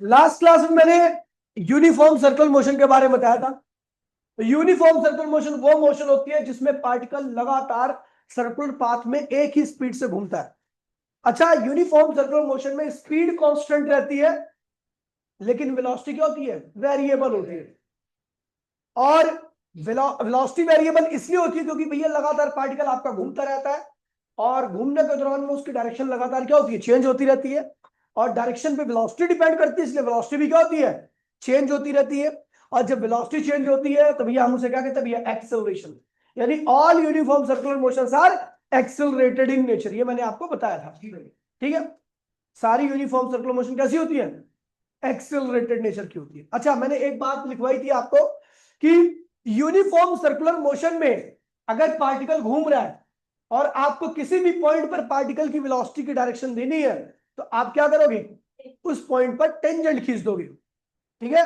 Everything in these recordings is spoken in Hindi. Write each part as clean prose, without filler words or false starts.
लास्ट क्लास में मैंने यूनिफॉर्म सर्कुलर मोशन के बारे में बताया था। तो यूनिफॉर्म सर्कुलर मोशन वो मोशन होती है जिसमें पार्टिकल लगातार सर्कुलर पाथ में एक ही स्पीड से घूमता है। अच्छा, यूनिफॉर्म सर्कुलर मोशन में स्पीड कांस्टेंट रहती है, लेकिन वेलोसिटी क्या होती है? वेरिएबल होती है। और वेलोसिटी वेरिएबल इसलिए होती है क्योंकि भैया लगातार पार्टिकल आपका घूमता रहता है, और घूमने के दौरान में उसकी डायरेक्शन लगातार क्या होती है? चेंज होती रहती है। और डायरेक्शन पे वेलोसिटी डिपेंड करती है, इसलिए वेलोसिटी भी क्या होती है? चेंज होती रहती है। और जब वेलोसिटी चेंज होती है तो भैया हम उसे क्या कहते हैं? भैया एक्सेलरेशन। यानी all uniform circular motions are accelerated in nature, ये मैंने आपको बताया था। ठीक है, सारी यूनिफॉर्म सर्कुलर मोशन कैसी होती है? एक्सेलरेटेड नेचर की होती है। अच्छा, मैंने एक बात लिखवाई थी आपको कि यूनिफॉर्म सर्कुलर मोशन में अगर पार्टिकल घूम रहा है और आपको किसी भी पॉइंट पर पार्टिकल की वेलोसिटी की डायरेक्शन देनी है, तो आप क्या करोगे? उस पॉइंट पर टेंजेंट खींच दोगे। ठीक है,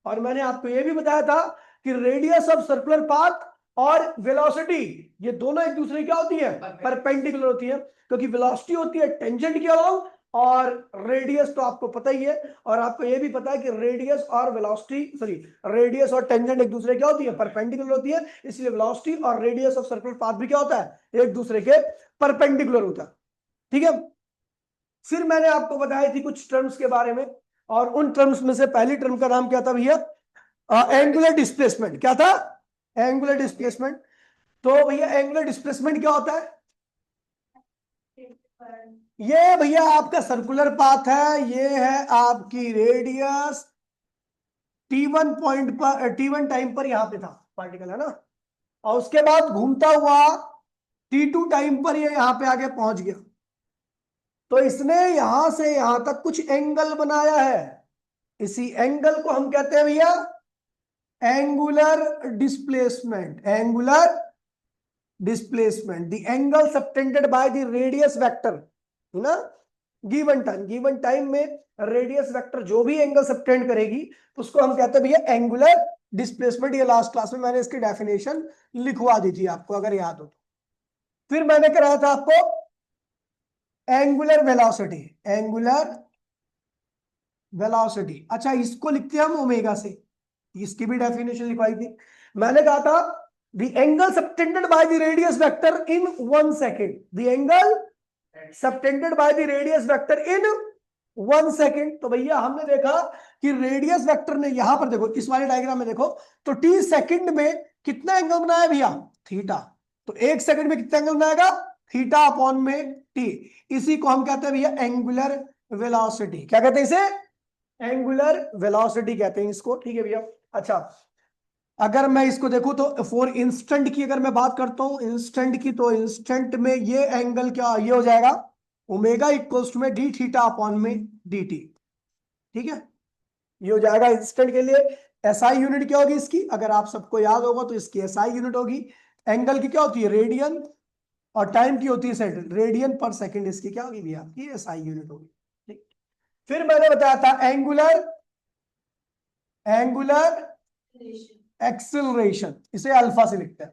और मैंने आपको यह भी बताया था कि रेडियस ऑफ सर्कुलर पाथ और वेलोसिटी ये दोनों एक दूसरे की क्या होती है? परपेंडिकुलर होती है, क्योंकि वेलोसिटी होती है टेंजेंट के अलोंग, और रेडियस तो आपको पता ही है। और आपको यह भी पता है कि रेडियस और वेलोसिटी, सॉरी, रेडियस और टेंजेंट एक दूसरे क्या होती है? परपेंडिकुलर होती है। इसलिए वेलोसिटी और रेडियस ऑफ सर्कुलर पाथ भी क्या होता है? एक दूसरे के परपेंडिकुलर होता है। ठीक है, फिर मैंने आपको बताई थी कुछ टर्म्स के बारे में, और उन टर्म्स में से पहली टर्म का नाम क्या था भैया? Angular displacement. क्या था? Angular displacement. तो भैया एंगुलर डिस्प्लेसमेंट क्या होता है? ये भैया आपका सर्कुलर पाथ है, ये है आपकी रेडियस, T1 पॉइंट पर, T1 टाइम पर यहां पे था पार्टिकल, है ना, और उसके बाद घूमता हुआ T2 टाइम पर ये यहां पे आके पहुंच गया। तो इसने यहां से यहां तक कुछ एंगल बनाया है, इसी एंगल को हम कहते हैं भैया angular displacement. Angular displacement, the angle subtended by the radius vector, है ना, गिवन टाइम में रेडियस वेक्टर जो भी एंगल सबटेंड करेगी उसको हम कहते हैं भैया एंगुलर डिस्प्लेसमेंट। ये लास्ट क्लास में मैंने इसकी डेफिनेशन लिखवा दी थी आपको, अगर याद हो तो। फिर मैंने कराया था आपको एंगुलर वेलोसिटी। एंगुलर वेलोसिटी, अच्छा इसको लिखते हैं हम ओमेगा से, इसकी भी डेफिनेशन लिखवाई थी। मैंने कहा था the angle subtended by the radius vector in 1 second, the angle subtended by the radius vector in 1 second. तो भैया हमने देखा कि रेडियस वेक्टर ने यहां पर देखो, इस वाले डायग्राम में देखो, तो टी सेकंड में कितना एंगल बनाया भैया? थीटा। तो 1 सेकंड में कितना एंगल बनाएगा? थीटा अपॉन में टी। इसी को हम कहते हैं भैया एंगुलर वेलोसिटी। क्या कहते हैं इसे? एंगुलर वेलोसिटी कहते हैं इसको। ठीक है भैया। अच्छा, अगर मैं इसको देखूं तो फॉर इंस्टेंट की अगर मैं बात करता हूं इंस्टेंट की, तो इंस्टेंट में ये एंगल क्या ये हो जाएगा? ओमेगा इक्वल्स टू में डी थीटा अपॉन में डी टी। ठीक है, ये हो जाएगा इंस्टेंट के लिए। एसआई यूनिट क्या होगी इसकी? अगर आप सबको याद होगा तो इसकी एसआई यूनिट होगी। एंगल की क्या होती है? रेडियन। और टाइम की होती है सेकंड, रेडियन पर सेकंड। इसकी क्या होगी भैया? आपकी एसआई यूनिट होगी। ठीक, फिर मैंने बताया था एंगुलर एंगुलर एक्सिलरेशन, इसे अल्फा से लिखते हैं।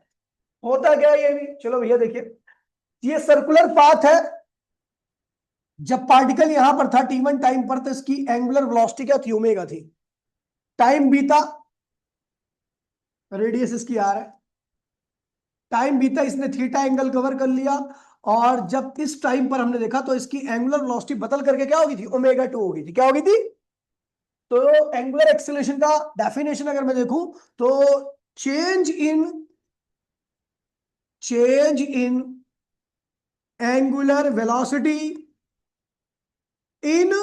होता क्या है ये भी? चलो भैया देखिए, ये सर्कुलर पाथ है। जब पार्टिकल यहां पर था T1 टाइम पर, तो इसकी एंगुलर वेलोसिटी क्या थी? ओमेगा थी। टाइम बीता, रेडियस इसकी आर है, टाइम बीता, इसने थीटा एंगल कवर कर लिया, और जब इस टाइम पर हमने देखा तो इसकी एंगुलर वेलोसिटी बदल करके क्या होगी थी? ओमेगा 2 होगी थी। क्या होगी थी? तो एंगुलर एक्सेलरेशन का डेफिनेशन अगर मैं देखूं तो change in angular velocity in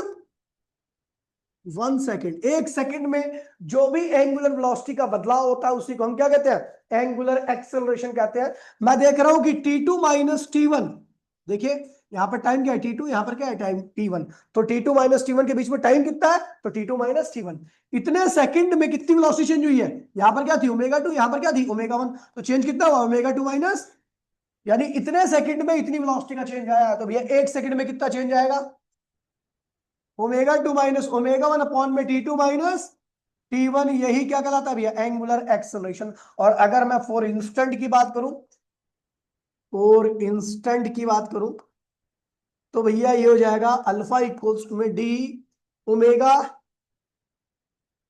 1 second. 1 second में जो भी एंगुलर वेलोसिटी का बदलाव होता है उसी को हम क्या कहते हैं? एंगुलर एक्सेलरेशन कहते हैं। मैं देख रहा हूं कि T2 माइनस T1, देखिए यहां पर टाइम क्या है? T2, यहां पर क्या है? Time T1। तो T2 माइनस T1 के बीच में टाइम कितना है? तो T2 माइनस T1। इतने सेकंड में कितनी वेलोसिटी चेंज हुई है? यहां पर क्या थी? ओमेगा 2, यहां पर क्या थी? ओमेगा 1। तो चेंज कितना हुआ? ओमेगा 2 माइनस, यानी इतने सेकंड में इतनी वेलोसिटी का चेंज आया। तो भैया 1 सेकंड में कितना चेंज आएगा? ओमेगा 2 माइनस ओमेगा 1 अपॉन में T2 माइनस T1। यही क्या कहलाता है भैया? Angular acceleration. और अगर मैं फॉर इंस्टेंट की बात करूं, फॉर इंस्टेंट की बात करूं तो भैया ये हो जाएगा अल्फा इक्वल्स टू में डी ओमेगा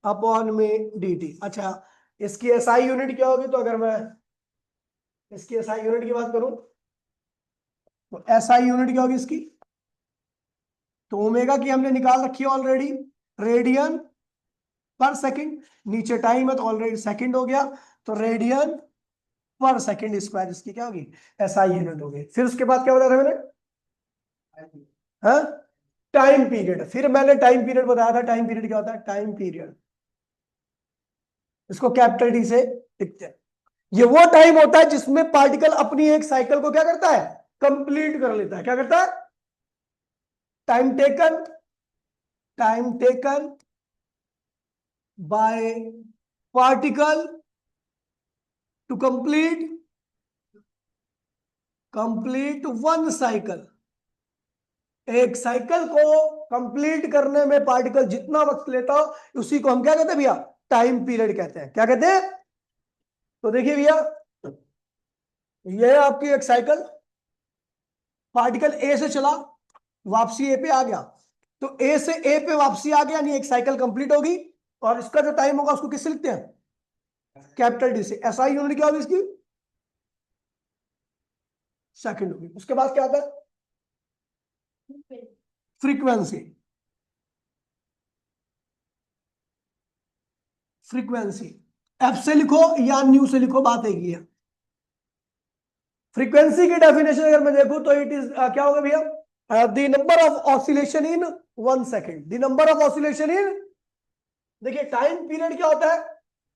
अपॉन में डी टी। अच्छा, इसकी एसआई यूनिट क्या होगी? तो अगर मैं इसकी एसआई यूनिट की बात करूं तो एसआई यूनिट क्या होगी इसकी? तो ओमेगा की हमने निकाल रखी है ऑलरेडी, रेडियन पर सेकंड। नीचे टाइम है तो ऑलरेडी सेकंड हो गया, तो रेडियन पर सेकंड स्क्वायर इसकी क्या होगी? एसआई यूनिट होगी। फिर उसके बाद क्या बताया था मैंने? हाँ, टाइम पीरियड। फिर मैंने टाइम पीरियड बताया था। टाइम पीरियड क्या होता है? टाइम पीरियड इसको कैपिटल डी से लिखते हैं। ये वो टाइम होता है जिसमें पार्टिकल अपनी एक साइकिल को क्या करता है? कंप्लीट कर लेता है। क्या करता है? Time taken, time taken by particle to complete one cycle. एक साइकिल को कंप्लीट करने में पार्टिकल जितना वक्त लेता हो उसी को हम क्या कहते हैं भैया? टाइम पीरियड कहते हैं। क्या कहते हैं? तो देखिए भैया, यह है आपकी एक साइकिल। पार्टिकल ए से चला, वापसी ए पे आ गया, तो ए से ए पे वापसी आ गया, यानी एक साइकिल कंप्लीट होगी। और इसका जो टाइम होगा उसको किससे लिखते हैं? कैपिटल डी से। एसआई यूनिट क्या होगी इसकी? सेकंड होगी। उसके बाद क्या आता है? फ्रीक्वेंसी। फ्रीक्वेंसी एफ से लिखो या न्यू से लिखो, बात एक ही है। फ्रीक्वेंसी की डेफिनेशन अगर मैं देखूं तो इट इज क्या होगा भैया? The number of oscillation in 1 second. The number of oscillation in, देखिए टाइम पीरियड क्या होता है?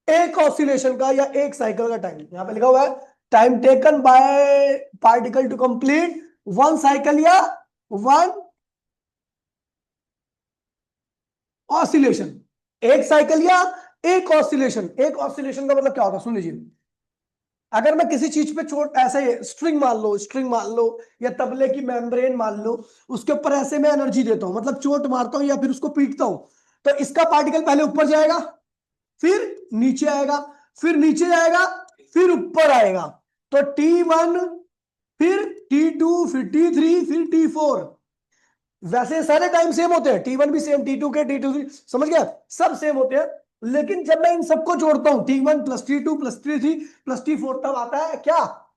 एक ऑसिलेशन का या एक साइकिल का टाइम। यहां पे लिखा हुआ है time taken by particle to complete one cycle या वन ऑसिलेशन। एक साइकिल या एक ऑसिलेशन। एक ऑसिलेशन का मतलब क्या होता है? सुन लीजिए, अगर मैं किसी चीज पे चोट, ऐसे स्ट्रिंग मान लो या तबले की मेम्ब्रेन मान लो, उसके ऊपर ऐसे मैं एनर्जी देता हूं, मतलब चोट मारता हूं या फिर उसको पीटता हूं, तो इसका पार्टिकल पहले ऊपर जाएगा, फिर नीचे आएगा, फिर नीचे जाएगा, फिर ऊपर आएगा। तो T1, फिर T2, फिर T3, फिर T4। वैसे सारे टाइम सेम होते हैं, T1 भी सेम, T2 के, T2 समझ गया, सब सेम होते हैं। लेकिन जब मैं इन सबको जोड़ता हूं, T1 plus T2 plus T3 plus T4, तब आता है क्या?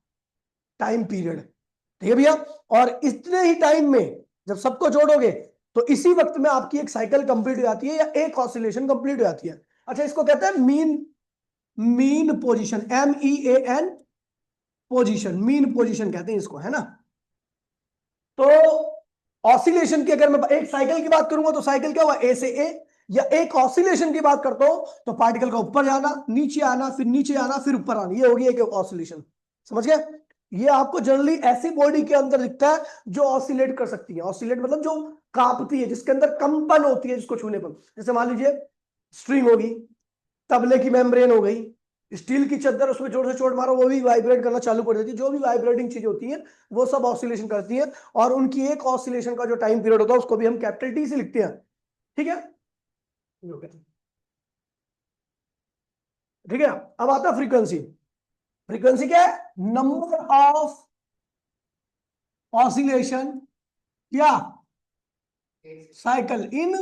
Time period. ठीक है भैया? और इतने ही टाइम में जब सबको जोड़ोगे तो इसी वक्त में आपकी एक साइकिल कंप्लीट हो जाती है या एक ऑसिलेशन कंप्लीट हो जाती है। अच्छा, इसको कहते हैं mean position, MEAN position, mean position कहते हैं इसको, है ना? तो ऑसिलेशन की अगर मैं एक साइकिल की बात करूंगा तो साइकिल क्या हुआ? ए से ए। या एक ऑसिलेशन की बात करता हूं तो पार्टिकल का ऊपर जाना, नीचे आना, फिर नीचे आना, फिर ऊपर आना, ये होगी एक ऑसिलेशन। समझ गए? ये आपको जनरली ऐसी बॉडी के अंदर दिखता है जो ऑसिलेट कर सकती है। ऑसिलेट मतलब जो कांपती है, जिसके अंदर कंपन होती है जिसको छूने पर। जैसे मान लीजिए स्ट्रिंग होगी, तबले की मेम्ब्रेन हो गई, स्टील की चद्दर, उसमें जोर से चोट मारो वो भी वाइब्रेट करना चालू कर देती है। जो भी वाइब्रेटिंग चीज होती है वो सब ऑसिलेशन करती है, और उनकी एक ऑसिलेशन का जो टाइम पीरियड होता है उसको भी हम कैपिटल टी से लिखते हैं। ठीक है? ठीक है, अब आता है फ्रीक्वेंसी। फ्रीक्वेंसी क्या है? नंबर ऑफ ऑसिलेशन या साइकिल इन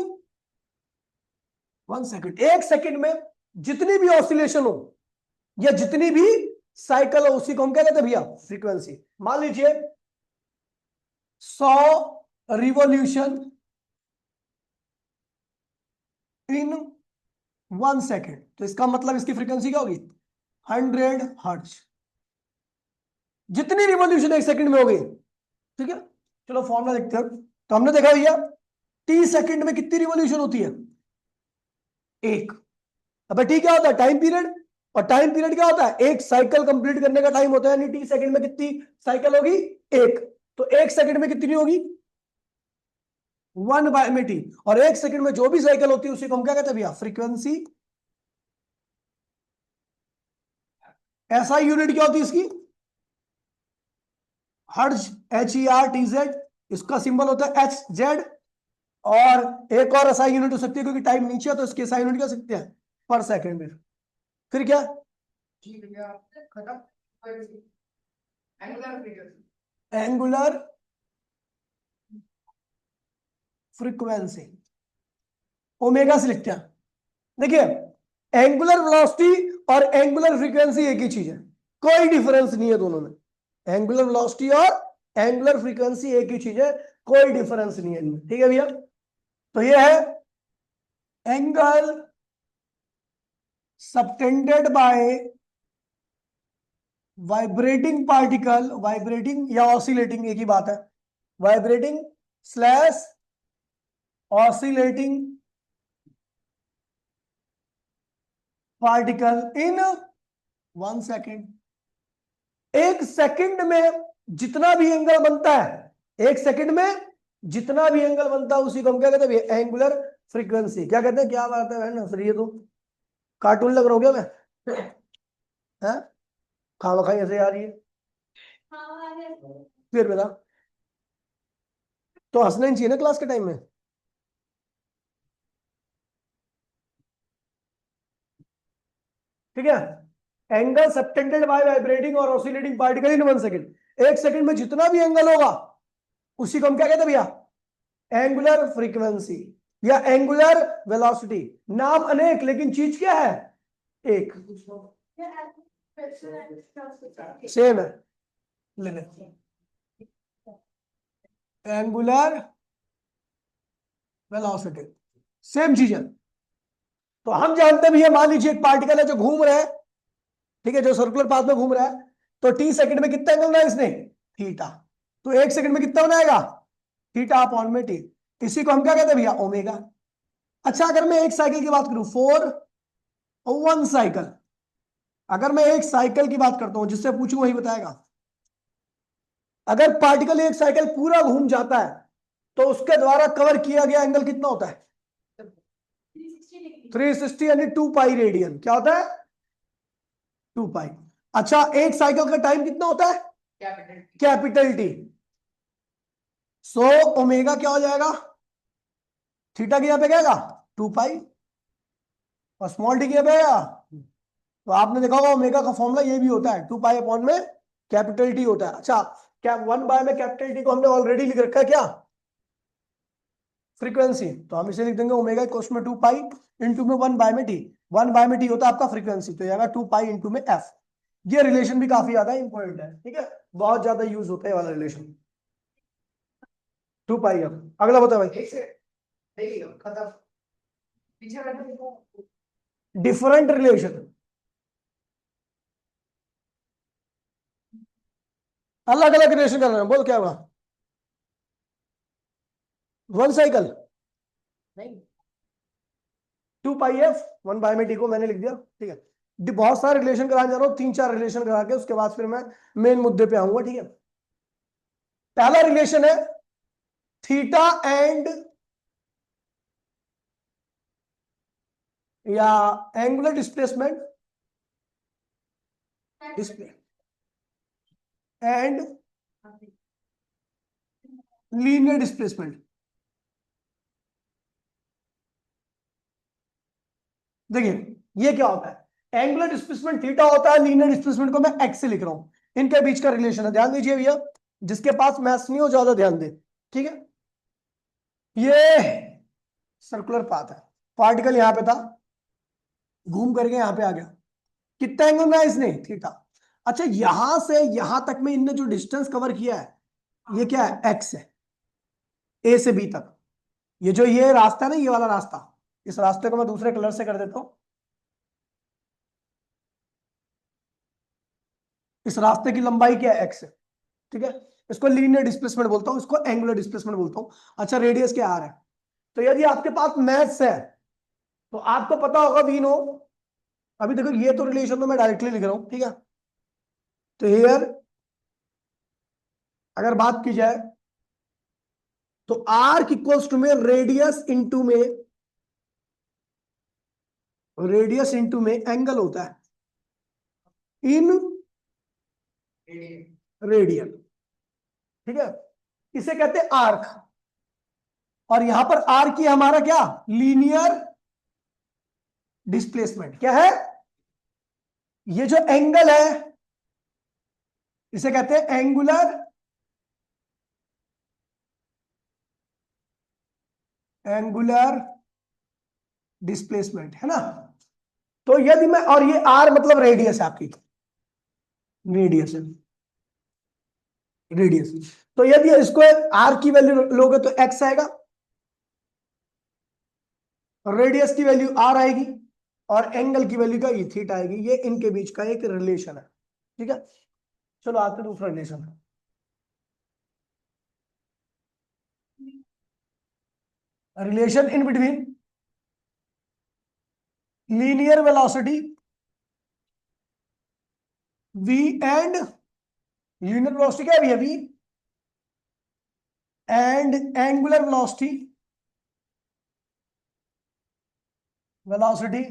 1 सेकेंड। एक सेकेंड में जितनी भी ऑसिलेशन हो या जितनी भी साइकिल हो उसी को हम क्या कहते हैं भैया? फ्रीक्वेंसी। मान लीजिए 100 रिवॉल्यूशन इन 1 सेकेंड, तो इसका मतलब इसकी फ्रीक्वेंसी क्या होगी? 100 हर्ट्ज। जितनी रिवॉल्यूशन एक सेकंड में हो गई। ठीक है, चलो फॉर्मूला देखते हैं। तो हमने देखा भैया टी सेकंड में कितनी रिवॉल्यूशन होती है? एक। अब टी क्या होता है? Time period. और टाइम पीरियड क्या होता है? एक साइकिल कंप्लीट करने का टाइम होता है, यानी टी सेकंड में कितनी साइकिल होगी? एक। तो एक सेकंड में कितनी होगी? 1/टी। और एक सेकंड में जो भी साइकिल होती है उसी को हम क्या कहते हैं भैया? फ्रीक्वेंसी। ऐसा यूनिट क्या होती है इसकी? हर्ज, HERTZ। इसका सिंबल होता है HZ। और एक और एसआई यूनिट हो सकती है, क्योंकि टाइम नीचे है तो इसकी एसआई यूनिट क्या हो सकती है? पर सेकंड में। फिर क्या? एंगुलर फ्रीक्वेंसी, ओमेगा से लिखते हैं। देखिए, एंगुलर वेलोसिटी और एंगुलर फ्रीक्वेंसी एक ही चीज है, कोई डिफरेंस नहीं है दोनों में। एंगुलर वेलोसिटी और एंगुलर फ्रीक्वेंसी एक ही चीज है, कोई डिफरेंस नहीं है इनमें। ठीक है भैया, तो ये है angle subtended bye vibrating particle, vibrating या ऑसिलेटिंग एक ही बात है, vibrating slash oscillating particle in 1 second. एक सेकंड में जितना भी एंगल बनता है, एक सेकंड में जितना भी एंगल बनता है उसी को हम क्या कहते हैं, एंगुलर फ्रीक्वेंसी। क्या कहते हैं, क्या बात है ना सर, ये तो कार्टून लग रहा हो गया मैं है, खामा खाई ऐसे आ रही है, फिर बता। तो हंसना ही चाहिए ना क्लास के टाइम में। ठीक है, एंगल सबटेंडेड बाय वाइब्रेटिंग और ऑसिलेटिंग पार्टिकल इन 1 सेकेंड। एक सेकंड में जितना भी एंगल होगा उसी को हम क्या कहते हैं भैया, एंगुलर फ्रीक्वेंसी या एंगुलर वेलोसिटी। नाम अनेक लेकिन चीज क्या है, एक, सेम है। ले ले, एंगुलर वेलोसिटी सेम चीज है। तो हम जानते भी है, मान लीजिए एक पार्टिकल है जो घूम रहा है, ठीक है, जो सर्कुलर पाथ में घूम रहा है, तो टी सेकंड में कितना एंगल बनाया इसने, थीटा। तो 1 सेकंड में कितना बनाएगा, थीटा अपॉन में टी। इसी को हम क्या कहते हैं भैया, ओमेगा। अच्छा, अगर मैं एक साइकिल की बात करूं, 4 1 साइकिल, अगर मैं एक साइकिल की बात करता हूं, जिससे पूछूं वही बताएगा। अगर पार्टिकल एक साइकिल पूरा घूम जाता है तो उसके द्वारा कवर किया गया एंगल कितना होता है, 360 यानी 2 पाई रेडियन। क्या होता है, 2 पाई। अच्छा, एक साइकिल का टाइम कितना होता है, कैपिटल टी। सो ओमेगा क्या हो जाएगा, थीटा की यहां पे क्या आएगा, 2 पाई, और स्मॉल टी की यहां पे आएगा। तो आपने देखा होगा ओमेगा का फॉर्मूला ये भी होता है, 2 पाई अपॉन में कैपिटल टी होता है। अच्छा, क्या 1 बाय में कैपिटल टी को हमने ऑलरेडी लिख रखा है क्या, फ्रीक्वेंसी। तो हम इसे लिख देंगे ओमेगा इक्वल्स में 2 पाई इंटू में 1 बाय में टी। 1 बाय में टी होता है आपका फ्रीक्वेंसी, तो आएगा 2 पाई इंटू में एफ। ये रिलेशन भी काफी ज्यादा इंपॉर्टेंट है, ठीक है, बहुत ज्यादा यूज होता है वाला रिलेशन, 2 पाई। अब अगला बताओ भाई, डिफरेंट रिलेशन, अलग अलग रिलेशन कर रहे हैं, बोल क्या हुआ, 1 साइकिल, 2 पाई एफ, 1 बाय में टी को मैंने लिख दिया। ठीक है, बहुत सारे रिलेशन कराने जा रहा हूँ, 3 4 रिलेशन करा के उसके बाद फिर मैं मेन मुद्दे पे आऊंगा। ठीक है, पहला रिलेशन है थीटा एंड या angular displacement and linear displacement. देखिए, ये क्या होता है, एंगुलर डिस्प्लेसमेंट थीटा होता है, लीनियर डिस्प्लेसमेंट को मैं एक्स से लिख रहा हूं। इनके बीच का रिलेशन है, ध्यान दीजिए भैया, जिसके पास मैथ्स नहीं हो ज्यादा ध्यान दे। ठीक है, ये सर्कुलर पाथ है, पार्टिकल यहां पे था, घूम करके यहां पे आ गया, कितना एंगल बनाया इसने, थीटा। अच्छा, यहां से यहां तक में इनने जो डिस्टेंस कवर किया है ये क्या है, एक्स है, ए से बी तक। ये जो ये रास्ता है ना, ये वाला रास्ता, इस रास्ते को मैं दूसरे कलर से कर देता हूं। इस रास्ते की लंबाई क्या है, एक्स है। ठीक है, इसको लीनियर डिस्प्लेसमेंट बोलता हूं, इसको एंगुलर डिस्प्लेसमेंट बोलता हूं। अच्छा, रेडियस क्या आर है। तो यदि आपके पास मैथ्स है तो आपको पता होगा वी नो, अभी देखो ये तो रिलेशन तो मैं डायरेक्टली लिख रहा हूं। ठीक है, तो हियर अगर बात की जाए तो आर्क इक्वल्स टू में रेडियस इंटू में एंगल होता है इन रेडियन। ठीक है, इसे कहते हैं आर्क, और यहां पर आर की हमारा क्या, लीनियर डिस्प्लेसमेंट क्या है, ये जो एंगल है इसे कहते हैं एंगुलर एंगुलर डिस्प्लेसमेंट, है ना। तो यदि मैं, और ये आर मतलब रेडियस है आपकी, रेडियस है, रेडियस। तो यदि इसको आर की वैल्यू लोगे तो एक्स आएगा, रेडियस की वैल्यू आर आएगी, और एंगल की वैल्यू का ये थीटा आएगी। ये इनके बीच का एक रिलेशन है, ठीक है। चलो आते दूसरा रिलेशन है। Relation in between linear velocity v and linear velocity क्या है भैया, v and angular velocity, velocity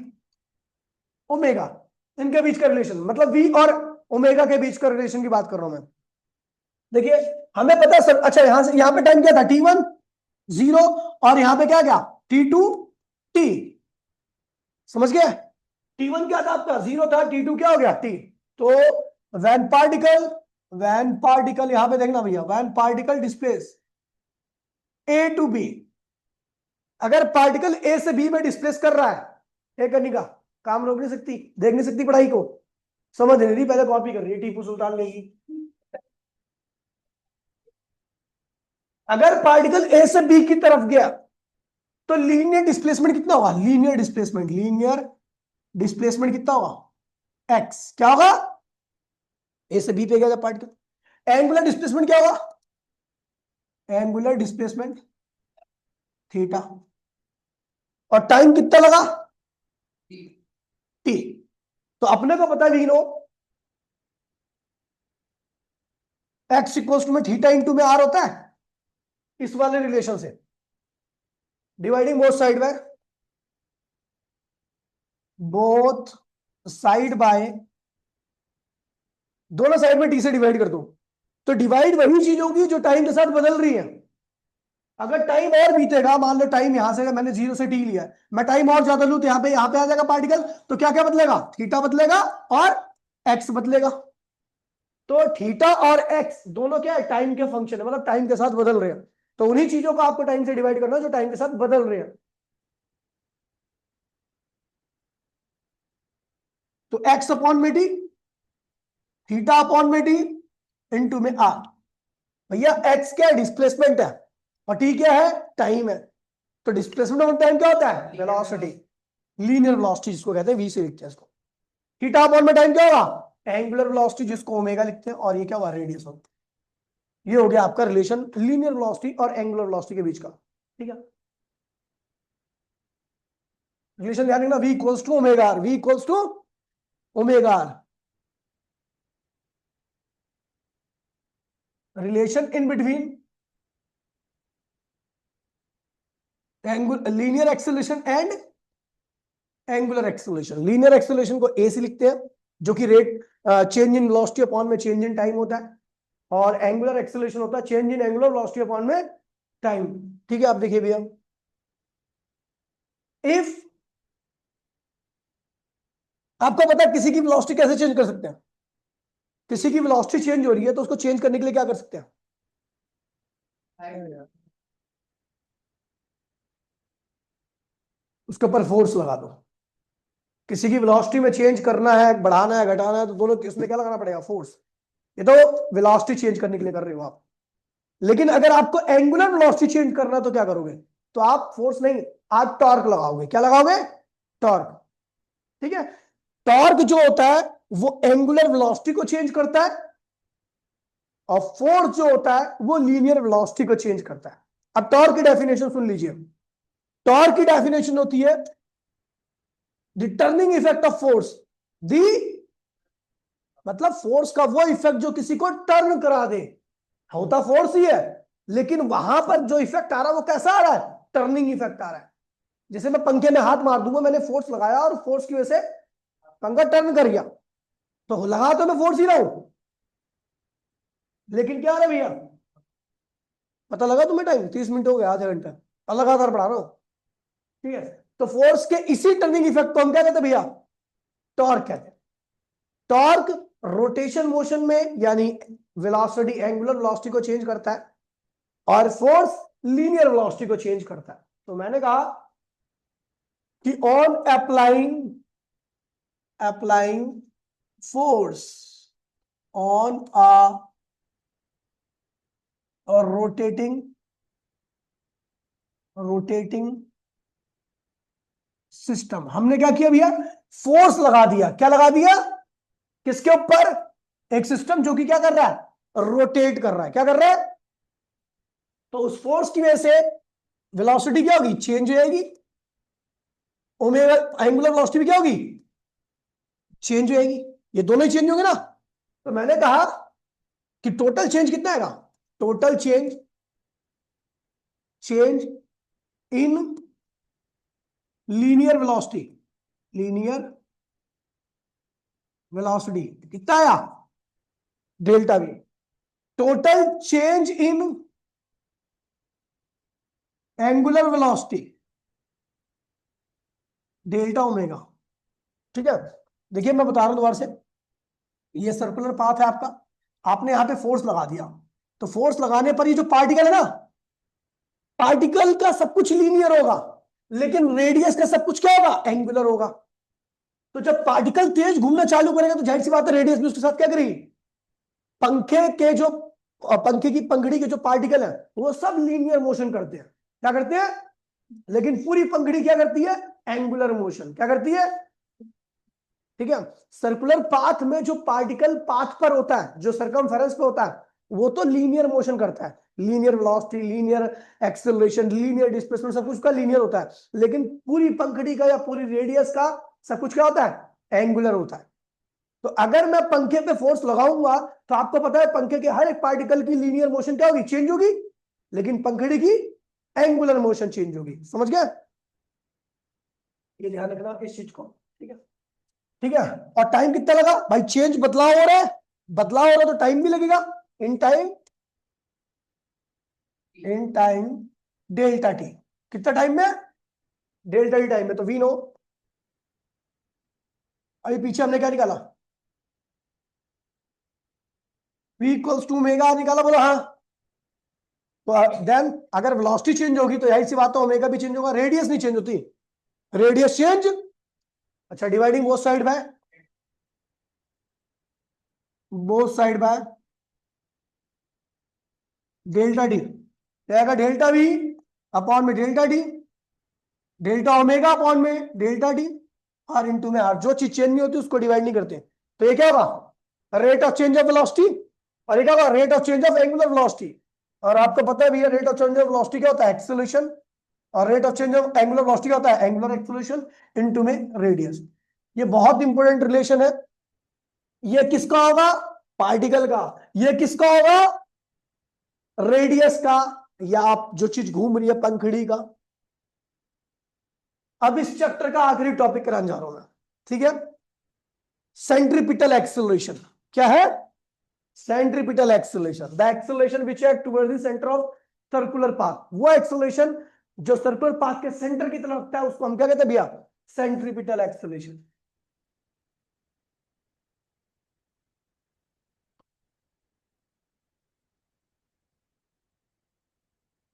omega, इनके बीच का रिलेशन, मतलब v और ओमेगा के बीच का रिलेशन की बात कर रहा हूं मैं। देखिए हमें पता है सर, अच्छा यहां से यहां पे टाइम क्या था, t1 0, और यहां पे क्या क्या, t2 t, समझ गए। t1 क्या था आपका, 0 था, t2 क्या हो गया, t। तो वैन पार्टिकल, वैन पार्टिकल यहां पे देखना भैया, when particle displace A to B, अगर पार्टिकल ए से बी में डिस्प्लेस कर रहा है, ए करने का काम रोक नहीं सकती, देख नहीं सकती पढ़ाई को, समझ नहीं रही, पहले कॉपी कर रही है टीपू सुल्तान लेगी। अगर पार्टिकल ए से बी की तरफ गया तो लीनियर डिस्प्लेसमेंट कितना होगा, लीनियर डिस्प्लेसमेंट, लीनियर डिस्प्लेसमेंट कितना होगा, एक्स, क्या होगा, ए से बी पे गया पार्टिकल। एंगुलर डिस्प्लेसमेंट क्या होगा, एंगुलर डिस्प्लेसमेंट थीटा, और टाइम कितना लगा, टी। तो अपने को पता लीनो एक्स इक्वल टू में थीटा इंटू में आर होता है, इस वाले रिलेशन से, dividing both side by, both side by, दोनों साइड में टी से डिवाइड कर दो, तो डिवाइड वही चीज होगी जो टाइम के साथ बदल रही है। अगर टाइम और बीतेगा, मान लो टाइम यहां से मैंने 0 से टी लिया, मैं टाइम और ज्यादा लूं तो यहां पे आ जाएगा पार्टिकल, तो क्या क्या बदलेगा, थीटा बदलेगा और एक्स बदलेगा। तो थीटा और एक्स दोनों क्या है, टाइम के फंक्शन है, मतलब टाइम के साथ बदल रहे हैं। तो उन्हीं चीजों को आपको टाइम से डिवाइड करना है जो टाइम के साथ बदल रहे हैं। तो एक्स अपॉन में टी, थीटा अपॉन में टी, इंटू में आर। भैया एक्स क्या है, डिस्प्लेसमेंट है, और टी क्या है, टाइम है। तो डिस्प्लेसमेंट ऑफ टाइम क्या होता है, वेलोसिटी, लीनियर वेलोसिटी जिसको कहते हैं, वी से लिखते हैं इसको। थीटा अपॉन में टाइम क्या होगा, एंगुलर वेलोसिटी जिसको ओमेगा लिखते हैं, और ये क्या हुआ, रेडियस होता है। ये हो गया आपका रिलेशन लीनियर वेलोसिटी और एंगुलर वेलोसिटी के बीच का, ठीक है। रिलेशन ध्यान रखना, v equals to omega R, v equals to omega R. Relation in between linear acceleration and angular acceleration. Linear acceleration को ए से लिखते हैं, जो कि rate change in velocity upon में चेंज इन टाइम होता है, और एंगुलर एक्सेलरेशन होता है change in angular velocity upon में टाइम, ठीक है। आप देखिए भैया, इफ आपको पता है किसी की वेलोसिटी कैसे चेंज कर सकते हैं, किसी की वेलोसिटी चेंज हो रही है तो उसको चेंज करने के लिए क्या कर सकते हैं, उसके ऊपर फोर्स लगा दो। किसी की वेलोसिटी में चेंज करना है, बढ़ाना है, घटाना है, तो दोनों इसमें क्या लगाना पड़ेगा, फोर्स। ये तो वेलोसिटी चेंज करने के लिए कर रहे हो आप। लेकिन अगर आपको एंगुलर वेलोसिटी चेंज करना तो क्या करोगे, तो आप फोर्स नहीं, आप टॉर्क लगाओगे। क्या लगाओगे, टॉर्क, ठीक है। टॉर्क जो होता है वो एंगुलर वेलोसिटी को चेंज करता है, और फोर्स जो होता है वो लीनियर वेलोसिटी को चेंज करता है। अब टॉर्क की डेफिनेशन सुन लीजिए। टॉर्क की डेफिनेशन होती है the turning effect of force, the, मतलब फोर्स का वो इफेक्ट जो किसी को टर्न करा दे। होता फोर्स ही है, लेकिन वहां पर जो इफेक्ट आ रहा है वो कैसा आ रहा है, टर्निंग इफेक्ट आ रहा है। जैसे मैं पंखे में हाथ मार दूंगा, मैंने फोर्स लगाया और फोर्स की वजह से पंखा टर्न कर गया, तो लगा तो मैं फोर्स ही रहा हूं, लेकिन क्या आ रहा है भैया, पता लगा तुम्हें, टाइम 30 मिनट हो गया, आधा घंटा, और लगातार बढ़ा रहा हूं, ठीक है। तो फोर्स के इसी टर्निंग इफेक्ट को हम क्या कहते हैं भैया, टॉर्क कहते हैं। टॉर्क रोटेशन मोशन में, यानी वेलोसिटी, एंगुलर वेलोसिटी को चेंज करता है, और फोर्स लीनियर वेलोसिटी को चेंज करता है। तो मैंने कहा कि ऑन अप्लाइंग फोर्स ऑन और रोटेटिंग सिस्टम, हमने क्या किया भैया, फोर्स लगा दिया। क्या लगा दिया? किसके ऊपर? एक सिस्टम जो कि क्या कर रहा है, रोटेट कर रहा है। क्या कर रहा है? तो उस फोर्स की वजह से वेलोसिटी क्या होगी, चेंज हो जाएगी। ओमेगा एंगुलर वेलोसिटी भी क्या होगी, चेंज हो जाएगी। ये दोनों ही चेंज होंगे ना। तो मैंने कहा कि टोटल चेंज कितना आएगा, total change in linear velocity कितना आया, delta we. Total change in angular velocity delta omega. ठीक है, देखिए मैं बता रहा हूं दोबारा से, ये सर्कुलर पाथ है आपका, आपने यहां पे फोर्स लगा दिया। तो फोर्स लगाने पर ये जो पार्टिकल है ना, पार्टिकल का सब कुछ लीनियर होगा, लेकिन रेडियस का सब कुछ क्या होगा, एंगुलर होगा। तो जब पार्टिकल तेज घूमना चालू करेगा तो जाहिर सी बात है रेडियस भी उसके साथ क्या करेगी। पंखे के जो पंखे की पंखड़ी के जो पार्टिकल है वो सब लीनियर मोशन करते हैं। क्या करते हैं? लेकिन पूरी पंखड़ी क्या करती है, एंगुलर मोशन। क्या करती है? ठीक है। सर्कुलर पाथ में जो पार्टिकल पाथ पर होता है, जो सरकमफेरेंस पे होता है, वो तो लीनियर मोशन करता है। Linear velocity, linear acceleration, linear displacement, सब कुछ का लीनियर होता है। लेकिन पूरी पंखड़ी का या पूरी रेडियस का सब कुछ क्या होता है, एंगुलर होता है। तो अगर मैं पंखे पे फोर्स लगाऊंगा तो आपको पता है पंखे के हर एक पार्टिकल की लीनियर मोशन क्या होगी, चेंज होगी। लेकिन पंखड़ी की एंगुलर मोशन चेंज होगी। समझ गए? ये ध्यान रखना इस चीज को। ठीक है, ठीक है। और टाइम कितना लगा भाई, चेंज बदलाव हो रहा है, बदलाव हो रहा है तो टाइम भी लगेगा। In time delta T. कितना टाइम में, डेल्टा टी टाइम में। तो वी नो, अभी पीछे हमने क्या निकाला, v इक्वल्स टू ओमेगा निकाला, बोला हाँ। तो देन अगर वेलोसिटी चेंज होगी तो यही सी बात है, ओमेगा भी चेंज होगा। रेडियस नहीं चेंज होती, रेडियस चेंज। अच्छा, dividing both side by delta T, रहेगा डेल्टा वी अपॉन में delta T, delta omega upon में डेल्टा टी, और इंटू में आर। जो चीज चेंज नहीं होती उसको डिवाइड नहीं करते। तो ये क्या होगा, rate of change of velocity, और ये क्या होगा, rate of change of angular velocity. और आपको पता है भैया rate of change of velocity क्या होता है, एक्सेलरेशन। और rate of change of angular velocity क्या होता है, एंगुलर एक्सेलरेशन इनटू में रेडियस। ये बहुत इंपॉर्टेंट रिलेशन है। ये किसका होगा, पार्टिकल का। ये किसका होगा, रेडियस का, या आप जो चीज घूम रही है पंखड़ी का। अब इस चैप्टर का आखिरी टॉपिक कराने जा रहा हूं मैं। ठीक है, सेंट्रीपिटल एक्सेलरेशन। क्या है, centripetal acceleration, the acceleration which act towards the centre of circular path. वो एक्सेलरेशन जो सर्कुलर पाथ के सेंटर की तरफ लगता है उसको हम क्या कहते हैं भैया, centripetal acceleration.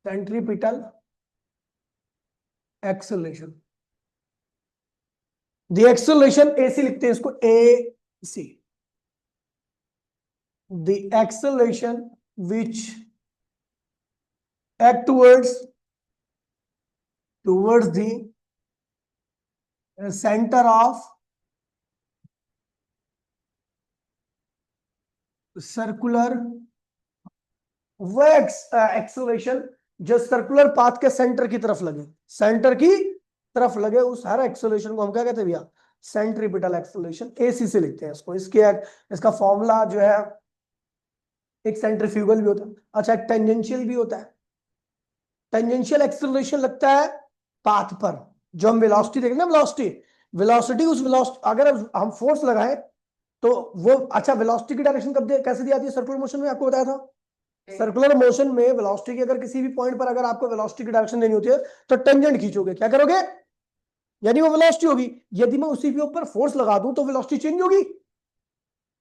Centripetal acceleration, the acceleration AC लिखते हैं इसको, A C. The acceleration which act towards the centre of circular, वो एक्सेलरेशन जो सर्कुलर पाथ के सेंटर की तरफ लगे, सेंटर की तरफ लगे, उस हर एक्सेलरेशन को हम क्या कहते हैं भैया, सेंट्रीपिटल एक्सेलरेशन। एसी से लिखते हैं इसको। इसका फॉर्मूला जो है, एक सेंट्रीफ्यूगल भी होता है, अच्छा एक टेंजेंशियल भी होता है। टेंजेंशियल एक्सेलरेशन लगता है पाथ पर, जो हम वेलोसिटी देखें ना, वेलोसिटी वेलोसिटी उस वेलोसिटी अगर हम फोर्स लगाएं तो वो, अच्छा वेलोसिटी की डायरेक्शन कब कैसे दी जाती है सर्कुलर मोशन में, आपको बताया था। सर्कुलर मोशन में वेलोसिटी की अगर किसी भी पॉइंट पर अगर आपको वेलोसिटी की डायरेक्शन देनी होती है तो टेंजेंट खींचोगे। क्या करोगे, यानी वो वेलोसिटी होगी। यदि मैं उसी के ऊपर फोर्स लगा दूं तो वेलोसिटी चेंज होगी,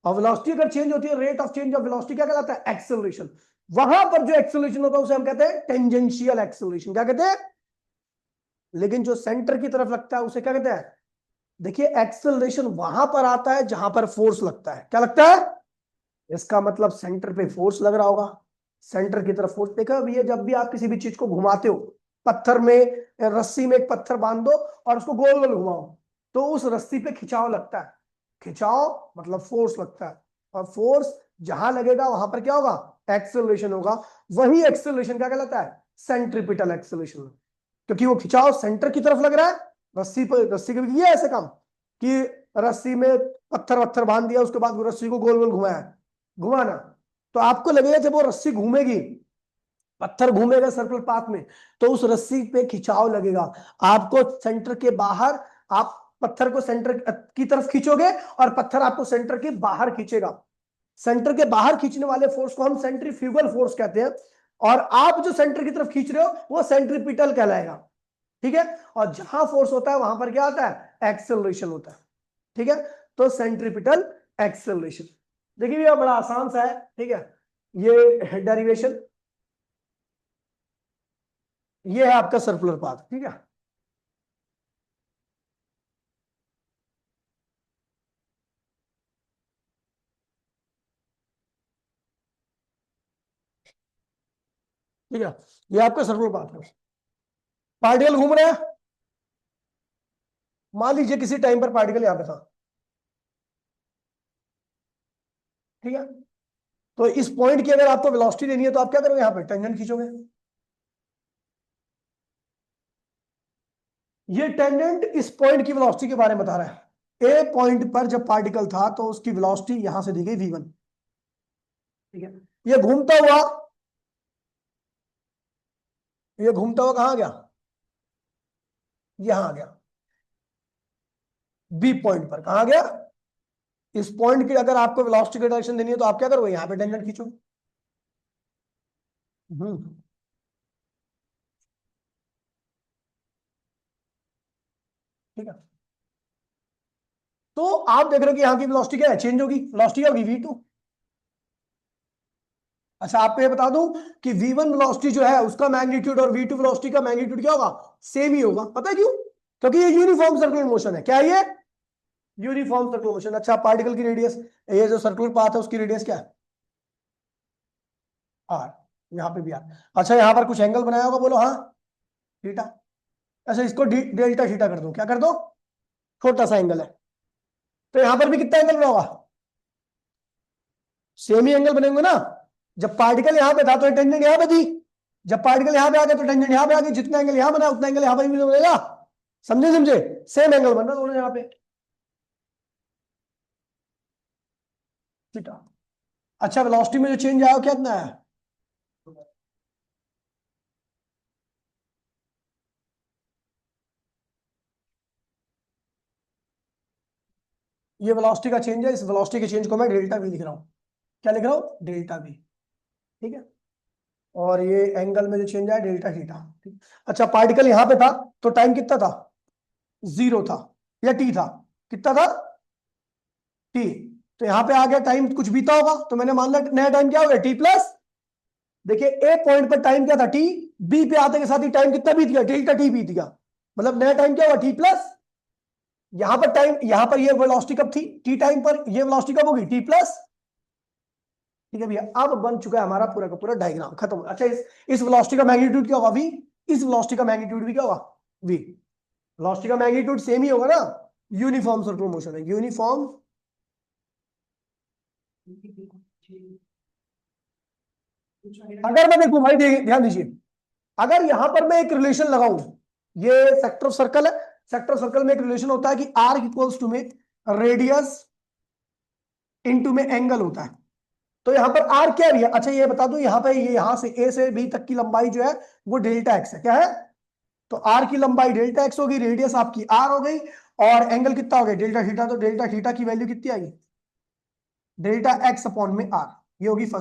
और वेलोसिटी अगर चेंज होती है, rate of change of velocity क्या कहलाता है, एक्सेलरेशन। वहां पर जो एक्सेलरेशन होता है उसे हम कहते हैं टेंजेंशियल एक्सेलरेशन। क्या कहते हैं, लेकिन जो सेंटर की तरफ लगता है उसे क्या कहते हैं? देखिए एक्सेलरेशन वहां पर आता है जहां पर फोर्स लगता है। क्या लगता है? इसका मतलब सेंटर पे फोर्स लग रहा होगा, सेंटर की तरफ फोर्स। देखा भैया, जब भी आप किसी भी चीज को घुमाते हो, पत्थर में, रस्सी में एक पत्थर बांध दो और उसको गोल गोल घुमाओ, तो उस रस्सी पे खिंचाव लगता है। खिंचाव मतलब फोर्स लगता है, और फोर्स जहां लगेगा वहां पर क्या होगा? एक्सेलरेशन होगा। वही एक्सेलरेशन क्या कहलाता है? Centripetal acceleration. क्योंकि वो खिंचाव सेंटर की तरफ लग रहा है। रस्सी पर, रस्सी के भी किया ऐसे काम कि रस्सी में पत्थर वत्थर बांध दिया, उसके बाद वो रस्सी को गोल गोल घुमाया, घुमाना, तो आपको लगेगा जब वो रस्सी घूमेगी, पत्थर घूमेगा सर्कुलर पाथ में, तो उस रस्सी पे खिंचाव लगेगा। आपको सेंटर के बाहर, आप पत्थर को सेंटर की तरफ खींचोगे और पत्थर आपको सेंटर के बाहर खींचेगा। सेंटर के बाहर खींचने वाले फोर्स को हम सेंट्रीफ्यूगल फोर्स कहते हैं, और आप जो सेंटर की तरफ खींच रहे हो वो सेंट्रीपिटल कहलाएगा। ठीक है? और जहां फोर्स होता है वहां पर क्या आता है? एक्सेलरेशन होता है। ठीक है? तो सेंट्रीपिटल एक्सेलरेशन। देखिए भैया बड़ा आसान सा है। ठीक है? ये डेरिवेशन, ये है आपका सर्कुलर पाथ। ठीक है? ठीक है? ये आपका सर्कुलर पाथ है। पार्टिकल घूम रहा है, मान लीजिए किसी टाइम पर पार्टिकल यहां पे था। ठीक है? तो इस पॉइंट की अगर आपको वेलोसिटी देनी है तो आप क्या करोगे? यहां पे टेंजेंट खींचोगे। ये टेंजेंट इस पॉइंट की वेलोसिटी के बारे में बता रहा है। ए पॉइंट पर जब पार्टिकल था तो उसकी वेलोसिटी यहां से दी गई v1। ठीक है? ये घूमता हुआ, ये घूमता हुआ कहां गया? यहां आ गया। बी पॉइंट पर कहां गया? इस पॉइंट की अगर आपको वेलोसिटी की डायरेक्शन देनी है तो आप क्या करोगे? यहां पे टेंजेंट खींचोगे। हम्म। ठीक है? तो आप देख रहे हो कि यहां की वेलोसिटी क्या है? चेंज होगी। वेलोसिटी क्या होगी? v2। अच्छा आपको ये बता दूं कि v1 वेलोसिटी जो है उसका मैग्नीट्यूड और v2 वेलोसिटी का मैग्नीट्यूड क्या होगा? सेम ही होगा। पता है क्यों? क्योंकि ये यूनिफॉर्म सर्कुलर मोशन है। क्या है ये? Uniform circular motion. अच्छा पार्टिकल की रेडियस, ये जो सर्कुलर पाथ है उसकी रेडियस क्या है? आर। यहाँ पे भी आर। अच्छा यहाँ पर कुछ एंगल बनाया होगा, बोलो हाँ। थीटा। अच्छा इसको डेल्टा थीटा कर दो। क्या कर दो? छोटा सा एंगल है। तो यहां पर भी कितना एंगल बना होगा? सेम ही एंगल बनेंगे ना। जब पार्टिकल यहां पे था तो टेंजेंट यहां पे थी, जब पार्टिकल यहां पे आ गया तो टेंजेंट यहां पे आ गई। जितना एंगल यहां बना उतना एंगल यहां पर भी बनेगा। समझे समझे? सेम एंगल बनना दोनों यहां पे। थीटा। अच्छा वेलोसिटी में जो चेंज आया वो क्या इतना है? ये वेलोसिटी का चेंज है। इस वेलोसिटी के चेंज को मैं डेल्टा वी लिख रहा हूं। क्या लिख रहा हूं? Delta we. ठीक है? और ये एंगल में जो चेंज आया डेल्टा थीटा। ठीक। अच्छा पार्टिकल यहां पे था तो टाइम कितना था? जीरो था या टी था? कितना था? टी। तो यहां पे आ गया, टाइम कुछ बीता होगा तो मैंने मान लिया नया टाइम क्या हो गया? T plus. देखिए ए पॉइंट पर टाइम क्या था? टी। बी पे आते के साथ ही टाइम कितना बीत गया? डेल्टा टी बीत गया। मतलब नया टाइम क्या हुआ? T plus. यहां पर टाइम, यहां पर ये वेलोसिटी कब थी? टी टाइम पर। ये वेलोसिटी कब होगी? T plus. ठीक है भैया? अब बन चुका है हमारा पूरा का पूरा डायग्राम, खत्म। अच्छा इस वेलोसिटी का मैग्नीट्यूड क्या होगा? वी। इस वेलोसिटी का मैग्नीट्यूड भी क्या होगा? वी। वेलोसिटी का मैग्नीट्यूड सेम ही होगा ना। यूनिफॉर्म सर्कुलर मोशन है, यूनिफॉर्म। अगर मैं देखूं भाई, ध्यान दीजिए, अगर यहां पर मैं एक रिलेशन लगाऊं, ये सेक्टर ऑफ सर्कल है। सेक्टर ऑफ सर्कल में एक रिलेशन होता है कि आर इक्वल्स टू में रेडियस इनटू में एंगल होता है। तो यहां पर आर क्या है? अच्छा ये बता दूं, यहां पे ये यहां से ए से बी तक की लंबाई जो है वो डेल्टा एक्स है। क्या है? तो आर की लंबाई डेल्टा एक्स होगी, रेडियस आपकी आर हो गई, और एंगल कितना हो गया? Delta theta. तो डेल्टा थीटा की वैल्यू कितनी आई? डेल्टा एक्स अपॉन में आर। ये होगी फर्स्ट